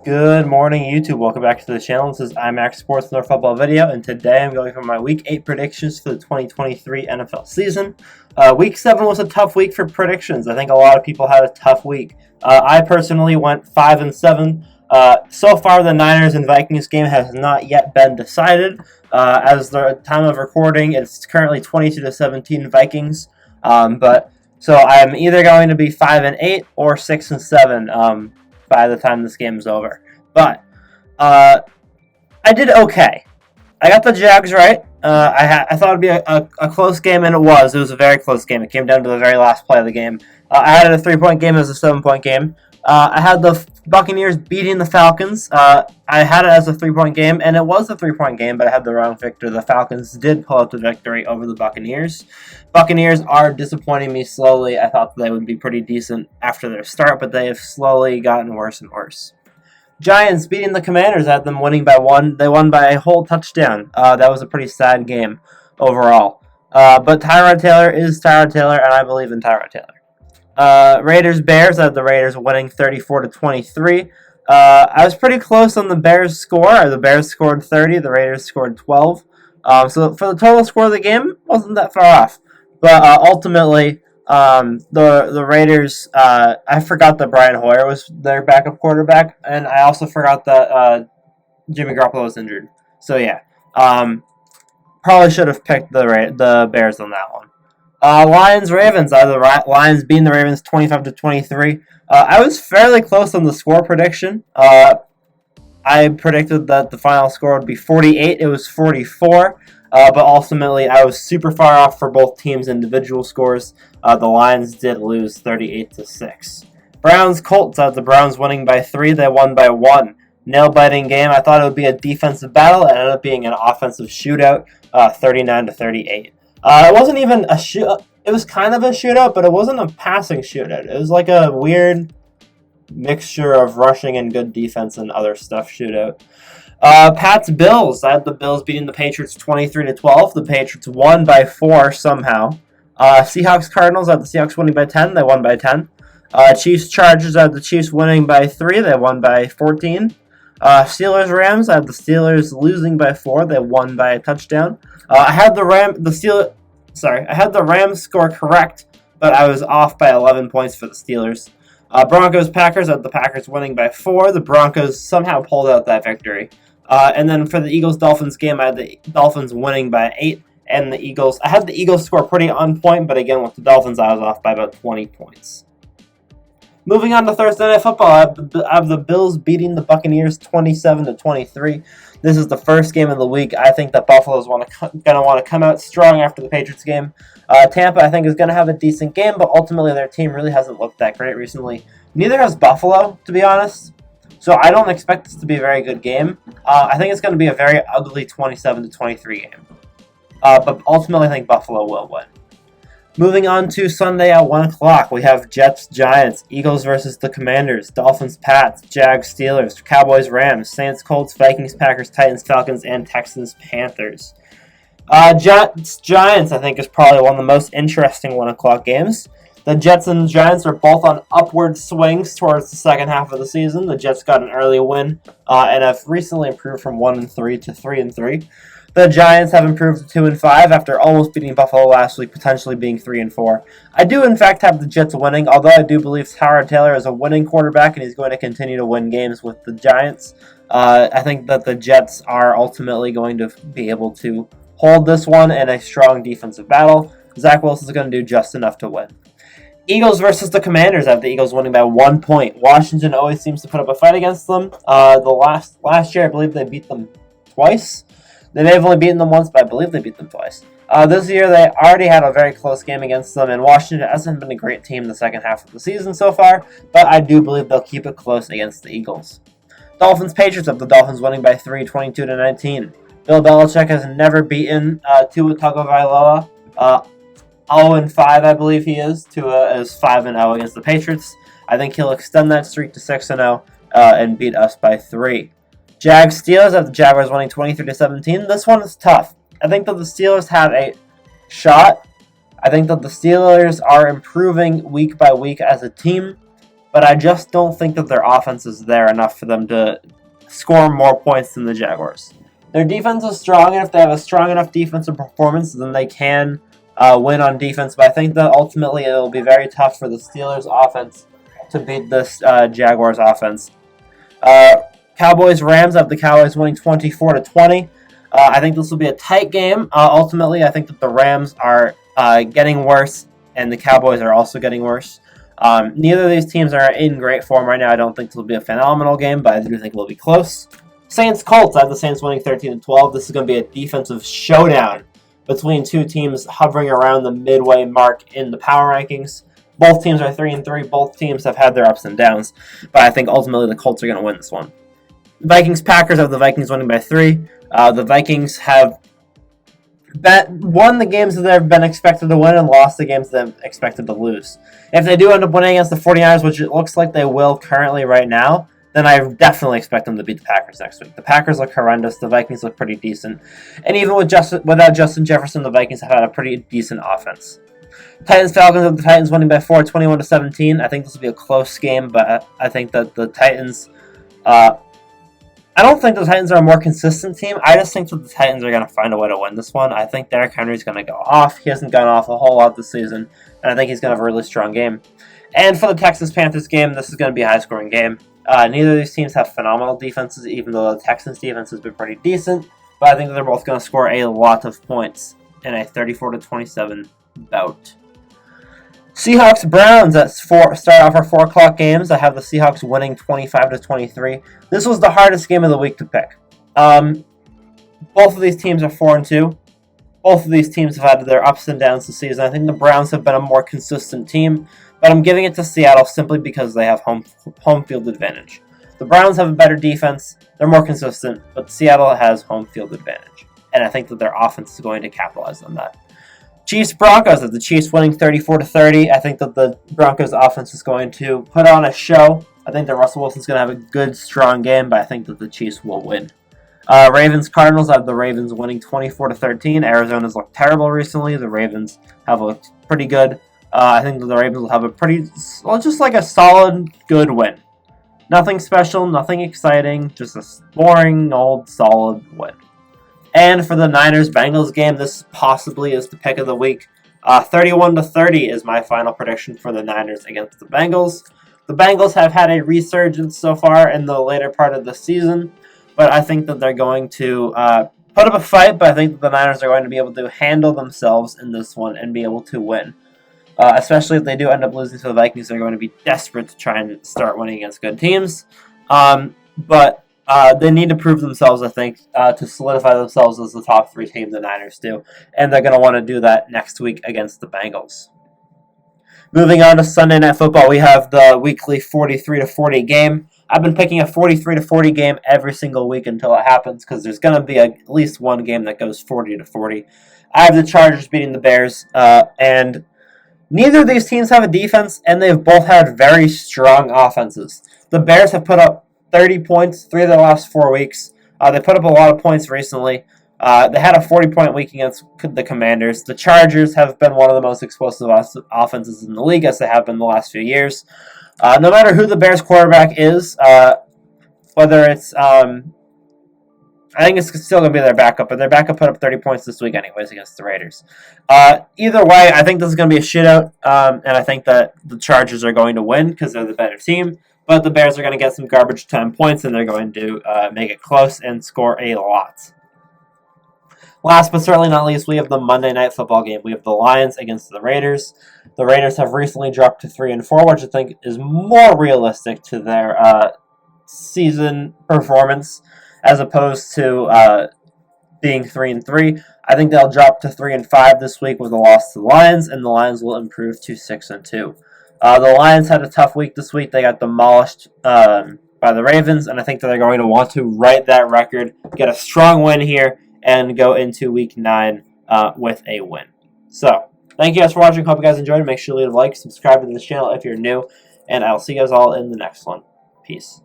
Good morning, YouTube. Welcome back to the channel. This is IMAX Sports North Football Video, and today I'm going for my Week 8 predictions for the 2023 NFL season. Week 7 was a tough week for predictions. I think a lot of people had a tough week. I personally went 5-7. So far, the Niners and Vikings game has not yet been decided. As the time of recording, it's currently 22-17 Vikings. So I'm either going to be 5-8 or 6-7. By the time this game is over. But I did okay. I got the Jags right. I thought it would be a close game, and it was. It was a very close game. It came down to the very last play of the game. I had a 3-point game as a 7-point game. I had the Buccaneers beating the Falcons. I had it as a 3-point game, and it was a 3-point game, but I had the wrong victor. The Falcons did pull out the victory over the Buccaneers. Buccaneers are disappointing me slowly. I thought they would be pretty decent after their start, but they have slowly gotten worse and worse. Giants beating the Commanders. I had them winning by 1. They won by a whole touchdown. That was a pretty sad game overall. But Tyrod Taylor is Tyrod Taylor, and I believe in Tyrod Taylor. Raiders-Bears. I had the Raiders winning 34-23. I was pretty close on the Bears score. The Bears scored 30. The Raiders scored 12. So for the total score of the game, wasn't that far off. But ultimately, the Raiders, I forgot that Brian Hoyer was their backup quarterback, and I also forgot that Jimmy Garoppolo was injured. So yeah, probably should have picked the Bears on that one. Lions-Ravens. The Lions beating the Ravens 25-23. I was fairly close on the score prediction. I predicted that the final score would be 48. It was 44. But ultimately, I was super far off for both teams' individual scores. The Lions did lose 38-6. Browns-Colts. The Browns winning by 3. They won by 1. Nail-biting game. I thought it would be a defensive battle. It ended up being an offensive shootout, 39-38. It wasn't even a shoot. It was kind of a shootout, but it wasn't a passing shootout. It was like a weird mixture of rushing and good defense and other stuff shootout. Pats-Bills. I had the Bills beating the Patriots 23-12. The Patriots won by 4 somehow. Seahawks-Cardinals. I had the Seahawks winning by 10. They won by 10. Chiefs-Chargers. I had the Chiefs winning by 3. They won by 14. Steelers-Rams. I had the Steelers losing by 4. They won by a touchdown. I had the Rams score correct, but I was off by 11 points for the Steelers. Broncos-Packers. I had the Packers winning by 4. The Broncos somehow pulled out that victory. And then for the Eagles-Dolphins game, I had the Dolphins winning by 8. And the Eagles, I had the Eagles score pretty on point, but again, with the Dolphins, I was off by about 20 points. Moving on to Thursday Night Football, I have the Bills beating the Buccaneers 27-23. This is the first game of the week. I think that Buffalo's going to want to come out strong after the Patriots game. Tampa, I think, is going to have a decent game, but ultimately their team really hasn't looked that great recently. Neither has Buffalo, to be honest. So I don't expect this to be a very good game. I think it's going to be a very ugly 27-23 game. But ultimately, I think Buffalo will win. Moving on to Sunday at 1 o'clock, we have Jets-Giants, Eagles versus the Commanders, Dolphins-Pats, Jags-Steelers, Cowboys-Rams, Saints-Colts, Vikings-Packers, Titans-Falcons, and Texans-Panthers. Jets-Giants, I think, is probably one of the most interesting 1 o'clock games. The Jets and Giants are both on upward swings towards the second half of the season. The Jets got an early win and have recently improved from 1-3 to 3-3. The Giants have improved to 2-5 after almost beating Buffalo last week, potentially being 3-4. I do, in fact, have the Jets winning, although I do believe Tyrod Taylor is a winning quarterback and he's going to continue to win games with the Giants. I think that the Jets are ultimately going to be able to hold this one in a strong defensive battle. Zach Wilson is going to do just enough to win. Eagles versus the Commanders. I have the Eagles winning by 1 point. Washington always seems to put up a fight against them. The last year, I believe they beat them twice. They may have only beaten them once, but I believe they beat them twice. This year, they already had a very close game against them, and Washington hasn't been a great team in the second half of the season so far, but I do believe they'll keep it close against the Eagles. Dolphins-Patriots. Have the Dolphins winning by 3, 22-19. Bill Belichick has never beaten Tua Tagovailoa. 0-5, I believe he is. Tua is 5-0 against the Patriots. I think he'll extend that streak to 6-0 and beat us by 3. Jags-Steelers. Have the Jaguars winning 23-17. This one is tough. I think that the Steelers have a shot. I think that the Steelers are improving week by week as a team. but I just don't think that their offense is there enough for them to score more points than the Jaguars. Their defense is strong, and if they have a strong enough defensive performance, then they can win on defense. But I think that ultimately it will be very tough for the Steelers' offense to beat this Jaguars' offense. Cowboys-Rams, I have the Cowboys winning 24-20. I think this will be a tight game. Ultimately, I think that the Rams are getting worse, and the Cowboys are also getting worse. Neither of these teams are in great form right now. I don't think this will be a phenomenal game, but I do think it will be close. Saints-Colts, I have the Saints winning 13-12. This is going to be a defensive showdown between two teams hovering around the midway mark in the power rankings. Both teams are 3-3. Both teams have had their ups and downs, but I think ultimately the Colts are going to win this one. Vikings-Packers, I have the Vikings winning by 3. The Vikings have won the games that they've been expected to win and lost the games they've expected to lose. If they do end up winning against the 49ers, which it looks like they will currently right now, then I definitely expect them to beat the Packers next week. The Packers look horrendous. The Vikings look pretty decent. And even without Justin Jefferson, the Vikings have had a pretty decent offense. Titans-Falcons, the Titans winning by 4, 21-17. I think this will be a close game, but I think that the Titans... I don't think the Titans are a more consistent team. I just think that the Titans are going to find a way to win this one. I think Derrick Henry is going to go off. He hasn't gone off a whole lot this season, and I think he's going to have a really strong game. And for the Texans-Panthers game, this is going to be a high-scoring game. Neither of these teams have phenomenal defenses, even though the Texans' defense has been pretty decent. But I think they're both going to score a lot of points in a 34-27 bout. Seahawks-Browns start off our 4 o'clock games. I have the Seahawks winning 25-23. This was the hardest game of the week to pick. Both of these teams are 4-2. Both of these teams have had their ups and downs this season. I think the Browns have been a more consistent team, but I'm giving it to Seattle simply because they have home field advantage. The Browns have a better defense. They're more consistent, but Seattle has home field advantage. And I think that their offense is going to capitalize on that. Chiefs-Broncos, the Chiefs winning 34-30. I think that the Broncos offense is going to put on a show. I think that Russell Wilson's going to have a good, strong game, but I think that the Chiefs will win. Ravens-Cardinals, I have the Ravens winning 24-13. Arizona's looked terrible recently. The Ravens have looked pretty good. I think that the Ravens will have a just like a solid, good win. Nothing special, nothing exciting, just a boring, old, solid win. And for the Niners-Bengals game, this possibly is the pick of the week. 31-30 is my final prediction for the Niners against the Bengals. The Bengals have had a resurgence so far in the later part of the season, but I think that they're going to put up a fight, but I think that the Niners are going to be able to handle themselves in this one and be able to win. Especially if they do end up losing to the Vikings, they're going to be desperate to try and start winning against good teams. But they need to prove themselves, I think, to solidify themselves as the top 3 team the Niners do. And they're going to want to do that next week against the Bengals. Moving on to Sunday Night Football, we have the weekly 43-40 game. I've been picking a 43-40 game every single week until it happens because there's going to be at least one game that goes 40-40. I have the Chargers beating the Bears, and neither of these teams have a defense, and they've both had very strong offenses. The Bears have put up 30 points 3 of their last 4 weeks. They put up a lot of points recently. They had a 40-point week against the Commanders. The Chargers have been one of the most explosive offenses in the league, as they have been the last few years. No matter who the Bears quarterback is, whether it's... I think it's still going to be their backup, but their backup put up 30 points this week anyways against the Raiders. Either way, I think this is going to be a shootout, and I think that the Chargers are going to win because they're the better team. But the Bears are going to get some garbage time points, and they're going to make it close and score a lot. Last but certainly not least, we have the Monday Night Football game. We have the Lions against the Raiders. The Raiders have recently dropped to 3-4, which I think is more realistic to their season performance as opposed to being 3-3. I think they'll drop to 3-5 this week with a loss to the Lions, and the Lions will improve to 6-2. The Lions had a tough week this week. They got demolished by the Ravens, and I think that they're going to want to right that record, get a strong win here, and go into Week 9 with a win. So, thank you guys for watching. Hope you guys enjoyed. Make sure to leave a like, subscribe to this channel if you're new, and I'll see you guys all in the next one. Peace.